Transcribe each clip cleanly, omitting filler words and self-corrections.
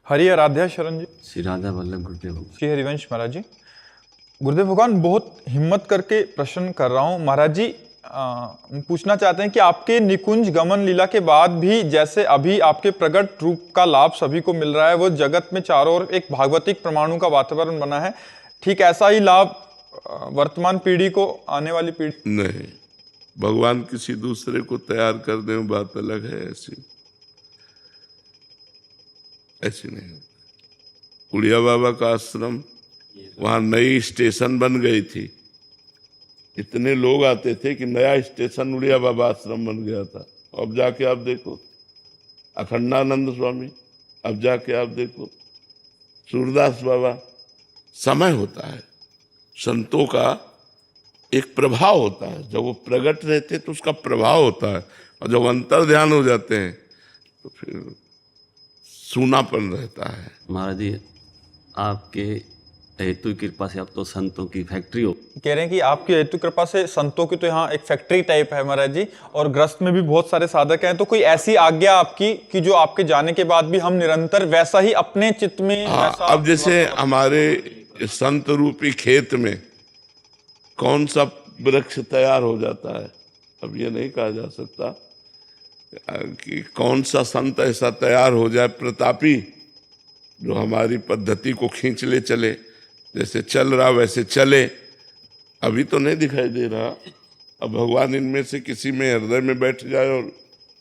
हरि आराध्या शरण जी। श्री राधा वल्लभ गुरुदेव। श्री हरिवंश महाराज जी। गुरुदेव भगवान, बहुत हिम्मत करके प्रश्न कर रहा हूँ महाराज जी। पूछना चाहते हैं कि आपके निकुंज गमन लीला के बाद भी जैसे अभी आपके प्रकट रूप का लाभ सभी को मिल रहा है, वो जगत में चारों ओर एक भागवतिक परमाणु का वातावरण बना है, ठीक ऐसा ही लाभ वर्तमान पीढ़ी को, आने वाली पीढ़ी नहीं। भगवान किसी दूसरे को तैयार कर दे बात अलग है, ऐसी नहीं। उड़िया बाबा का आश्रम, वहां नई स्टेशन बन गई थी, इतने लोग आते थे कि नया स्टेशन उड़िया बाबा आश्रम बन गया था। अब जाके आप देखो अखंडानंद स्वामी, अब जाके आप देखो सूरदास बाबा। समय होता है, संतों का एक प्रभाव होता है, जब वो प्रकट रहते तो उसका प्रभाव होता है, और जब अंतर ध्यान हो जाते हैं तो फिर सूनापन रहता है। महाराज जी, आपके हेतु कृपा से अब तो संतों की फैक्ट्री हो। कह रहे हैं कि आपकी हेतु कृपा से संतों की तो यहाँ एक फैक्ट्री टाइप है महाराज जी, और ग्रस्त में भी बहुत सारे साधक हैं। तो कोई ऐसी आज्ञा आपकी कि जो आपके जाने के बाद भी हम निरंतर वैसा ही अपने चित्त में अब जैसे हमारे संत रूपी खेत में कौन सा वृक्ष तैयार हो जाता है, अब ये नहीं कहा जा सकता कि कौन सा संत ऐसा तैयार हो जाए प्रतापी, जो हमारी पद्धति को खींच ले चले, जैसे चल रहा वैसे चले। अभी तो नहीं दिखाई दे रहा। अब भगवान इनमें से किसी में हृदय में बैठ जाए और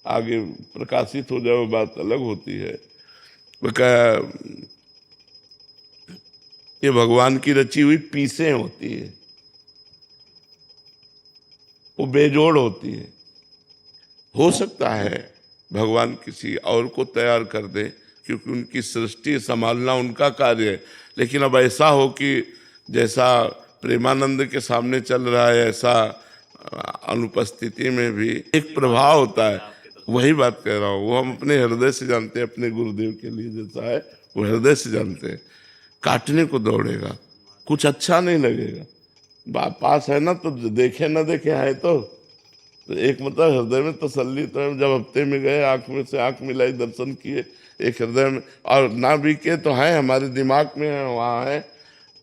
आगे प्रकाशित हो जाए, वो बात अलग होती है। वो क्या, ये भगवान की रची हुई पीसें होती है, वो बेजोड़ होती है। हो सकता है भगवान किसी और को तैयार कर दे, क्योंकि उनकी सृष्टि संभालना उनका कार्य है। लेकिन अब ऐसा हो कि जैसा प्रेमानंद के सामने चल रहा है, ऐसा अनुपस्थिति में भी एक प्रभाव होता है। वही बात कह रहा हूँ, वो हम अपने हृदय से जानते हैं। अपने गुरुदेव के लिए जैसा है वो हृदय से जानते हैं। काटने को दौड़ेगा, कुछ अच्छा नहीं लगेगा। पास है ना तो देखे ना देखे है तो एक मतलब हृदय में तसल्ली तो है। जब हफ्ते में गए, आंख में से आंख मिलाई, दर्शन किए, एक हृदय में, और ना भी के तो है, हमारे दिमाग में है, वहाँ है।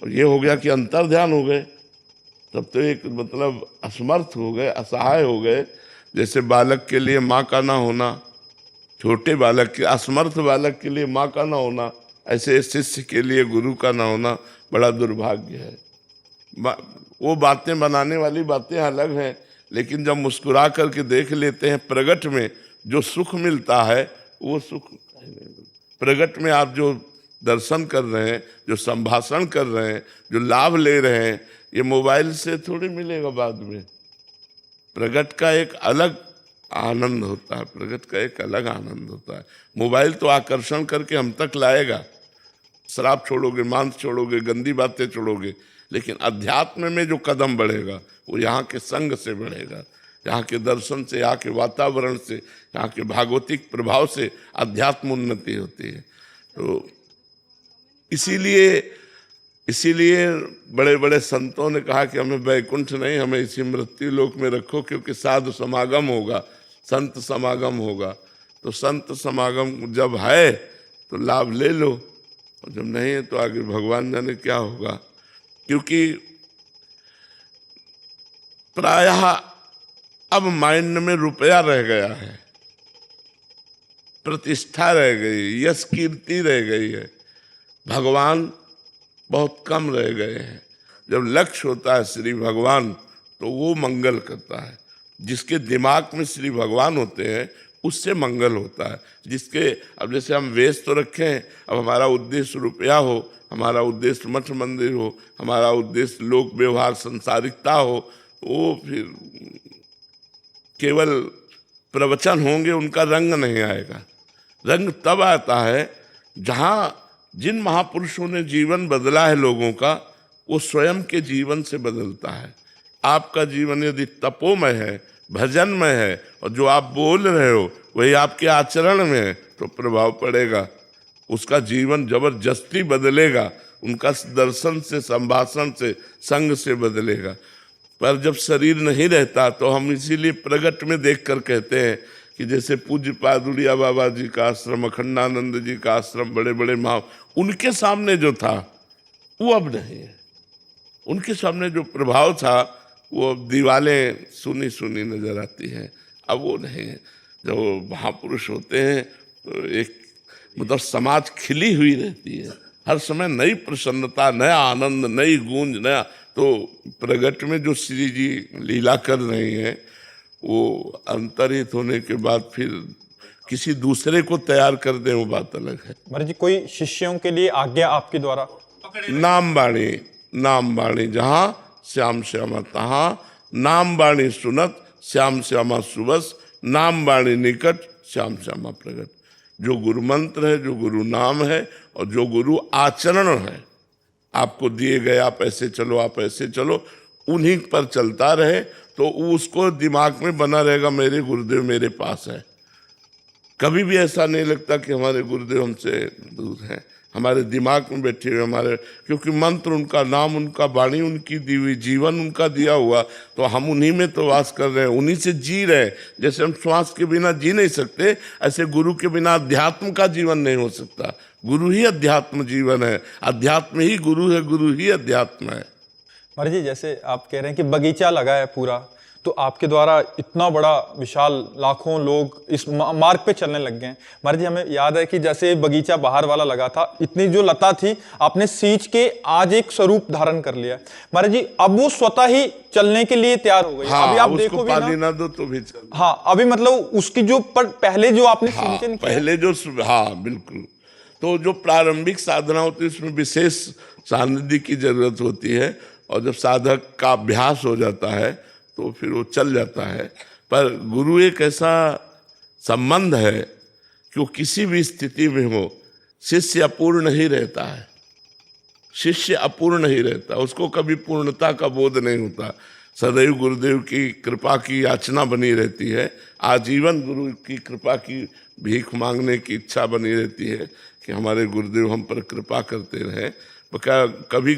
और ये हो गया कि अंतर ध्यान हो गए, तब तो एक मतलब असमर्थ हो गए, असहाय हो गए। जैसे बालक के लिए माँ का ना होना, छोटे बालक के, असमर्थ बालक के लिए माँ का ना होना, ऐसे शिष्य के लिए गुरु का ना होना बड़ा दुर्भाग्य है। वो बातें बनाने वाली बातें अलग हैं, लेकिन जब मुस्कुरा करके देख लेते हैं प्रगट में जो सुख मिलता है, वो सुख प्रगट में आप जो दर्शन कर रहे हैं, जो संभाषण कर रहे हैं, जो लाभ ले रहे हैं, ये मोबाइल से थोड़ी मिलेगा बाद में। प्रगट का एक अलग आनंद होता है, प्रगट का एक अलग आनंद होता है। मोबाइल तो आकर्षण करके हम तक लाएगा, शराब छोड़ोगे, मांस छोड़ोगे, गंदी बातें छोड़ोगे, लेकिन अध्यात्म में जो कदम बढ़ेगा वो यहाँ के संग से बढ़ेगा, यहाँ के दर्शन से, यहाँ के वातावरण से, यहाँ के भागवतिक प्रभाव से अध्यात्म उन्नति होती है। तो इसीलिए बड़े बड़े संतों ने कहा कि हमें वैकुंठ नहीं, हमें इसी मृत्यु लोक में रखो, क्योंकि साधु समागम होगा, संत समागम होगा। तो संत समागम जब है तो लाभ ले लो, और जब नहीं है तो आगे भगवान जाने क्या होगा। क्योंकि प्रायः अब माइंड में रुपया रह गया है, प्रतिष्ठा रह गई, यश कीर्ति रह गई है, भगवान बहुत कम रह गए हैं। जब लक्ष्य होता है श्री भगवान तो वो मंगल करता है। जिसके दिमाग में श्री भगवान होते हैं उससे मंगल होता है। जिसके, अब जैसे हम वेश तो रखे हैं, अब हमारा उद्देश्य रुपया हो, हमारा उद्देश्य मठ मंदिर हो, हमारा उद्देश्य लोक व्यवहार संसारिकता हो, वो फिर केवल प्रवचन होंगे, उनका रंग नहीं आएगा। रंग तब आता है जहाँ जिन महापुरुषों ने जीवन बदला है लोगों का, वो स्वयं के जीवन से बदलता है। आपका जीवन यदि तपोमय है, भजनमय है, और जो आप बोल रहे हो वही आपके आचरण में है, तो प्रभाव पड़ेगा, उसका जीवन जबरदस्ती बदलेगा, उनका दर्शन से, संभाषण से, संग से बदलेगा। पर जब शरीर नहीं रहता तो हम इसीलिए प्रगट में देखकर कहते हैं कि जैसे पूज्य पादुड़िया बाबा जी का आश्रम, अखंडानंद जी का आश्रम, बड़े बड़े महा, उनके सामने जो था वो अब नहीं है। उनके सामने जो प्रभाव था वो अब दीवारें सुनी सुनी नजर आती हैं, अब वो नहीं है। जब महापुरुष होते हैं तो एक मतलब समाज खिली हुई रहती है, हर समय नई प्रसन्नता, नया आनंद, नई गूंज, नया। तो प्रगट में जो श्री जी लीला कर रही हैं वो अंतरित होने के बाद फिर किसी दूसरे को तैयार कर दें वो बात अलग है। महाराज जी, कोई शिष्यों के लिए आज्ञा आपके द्वारा? नाम बाणी, नाम बाणी जहाँ श्याम श्यामा तहाँ, नाम बाणी सुनत श्याम श्यामा सुबस, नाम बाणी निकट श्याम श्यामा प्रगट। जो गुरु मंत्र है, जो गुरु नाम है और जो गुरु आचरण है, आपको दिए गए आप ऐसे चलो, आप ऐसे चलो, उन्हीं पर चलता रहे तो उसको दिमाग में बना रहेगा मेरे गुरुदेव मेरे पास है। कभी भी ऐसा नहीं लगता कि हमारे गुरुदेव हमसे दूर हैं, हमारे दिमाग में बैठे हुए हमारे, क्योंकि मंत्र उनका, नाम उनका, वाणी उनकी दी हुई, जीवन उनका दिया हुआ, तो हम उन्हीं में तो वास कर रहे हैं, उन्हीं से जी रहे हैं। जैसे हम श्वास के बिना जी नहीं सकते, ऐसे गुरु के बिना अध्यात्म का जीवन नहीं हो सकता। गुरु ही अध्यात्म जीवन है, अध्यात्म ही गुरु है, गुरु ही अध्यात्म है। महाराज जी, जैसे आप कह रहे हैं कि बगीचा लगा है पूरा, तो आपके द्वारा इतना बड़ा विशाल लाखों लोग इस मार्ग पे चलने लग गए हैं। महाराज जी, हमें याद है कि जैसे बगीचा बाहर वाला लगा था, इतनी जो लता थी आपने सींच के आज एक स्वरूप धारण कर लिया। महाराज जी, अब वो स्वतः ही चलने के लिए तैयार हो गई। हाँ, अभी आप उसको देखो भी पानी ना, ना दो तो भी चल। हाँ, अभी मतलब उसकी जो पहले जो आपने हाँ, सिंचन किया, पहले जो, हाँ बिल्कुल। तो जो प्रारंभिक साधना होती है उसमें विशेष सानिध्य की जरूरत होती है, और जब साधक का अभ्यास हो जाता है तो फिर वो चल जाता है। पर गुरु एक ऐसा संबंध है कि वो किसी भी स्थिति में हो, शिष्य अपूर्ण नहीं रहता है, शिष्य अपूर्ण नहीं रहता, उसको कभी पूर्णता का बोध नहीं होता। सदैव गुरुदेव की कृपा की याचना बनी रहती है, आजीवन गुरु की कृपा की भीख मांगने की इच्छा बनी रहती है कि हमारे गुरुदेव हम पर कृपा करते रहे। कभी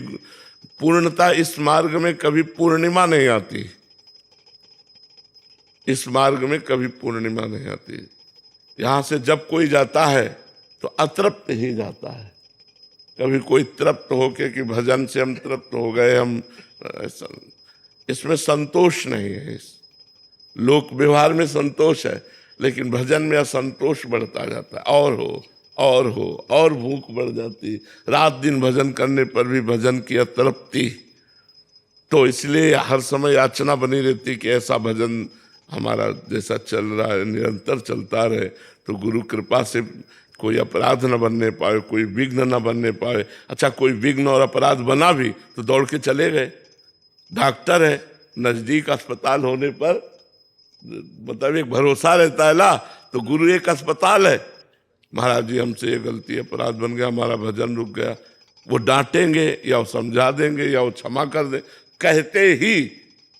पूर्णता इस मार्ग में, कभी पूर्णिमा नहीं आती, इस मार्ग में कभी पूर्णिमा नहीं आती। यहाँ से जब कोई जाता है तो अतृप्त ही जाता है, कभी कोई तृप्त होके कि भजन से हम तृप्त हो गए, हम ऐसा, इसमें संतोष नहीं है। इस लोक व्यवहार में संतोष है, लेकिन भजन में असंतोष बढ़ता जाता है, और हो और हो और भूख बढ़ जाती, रात दिन भजन करने पर भी भजन की अतृप्ति। तो इसलिए हर समय याचना बनी रहती कि ऐसा भजन हमारा जैसा चल रहा है निरंतर चलता रहे, तो गुरु कृपा से कोई अपराध न बनने पाए, कोई विघ्न न बनने पाए। अच्छा, कोई विघ्न और अपराध बना भी तो दौड़ के चले गए, डॉक्टर है, नजदीक अस्पताल होने पर मतलब एक भरोसा रहता है ना, तो गुरु एक अस्पताल है। महाराज जी हमसे ये गलती अपराध बन गया, हमारा भजन रुक गया, वो डांटेंगे या वो समझा देंगे या वो क्षमा कर दे, कहते ही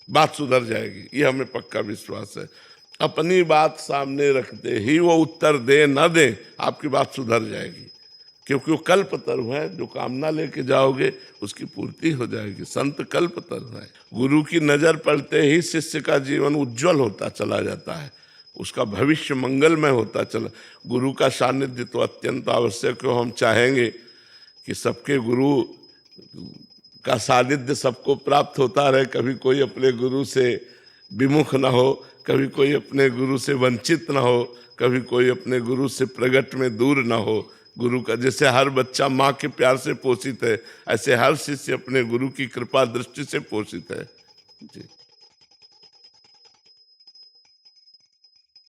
बात सुधर जाएगी, ये हमें पक्का विश्वास है। अपनी बात सामने रखते ही वो उत्तर दे न दे, आपकी बात सुधर जाएगी, क्योंकि वो कल्पतरु है, जो कामना लेके जाओगे उसकी पूर्ति हो जाएगी। संत कल्पतरु है। गुरु की नजर पड़ते ही शिष्य का जीवन उज्जवल होता चला जाता है, उसका भविष्य मंगलमय होता चला। गुरु का सानिध्य तो अत्यंत आवश्यक है। हम चाहेंगे कि सबके गुरु का सानिध्य सबको प्राप्त होता रहे, कभी कोई अपने गुरु से विमुख न हो, कभी कोई अपने गुरु से वंचित न हो, कभी कोई अपने गुरु से प्रगट में दूर न हो। गुरु का, जैसे हर बच्चा माँ के प्यार से पोषित है, ऐसे हर शिष्य अपने गुरु की कृपा दृष्टि से पोषित है। जी।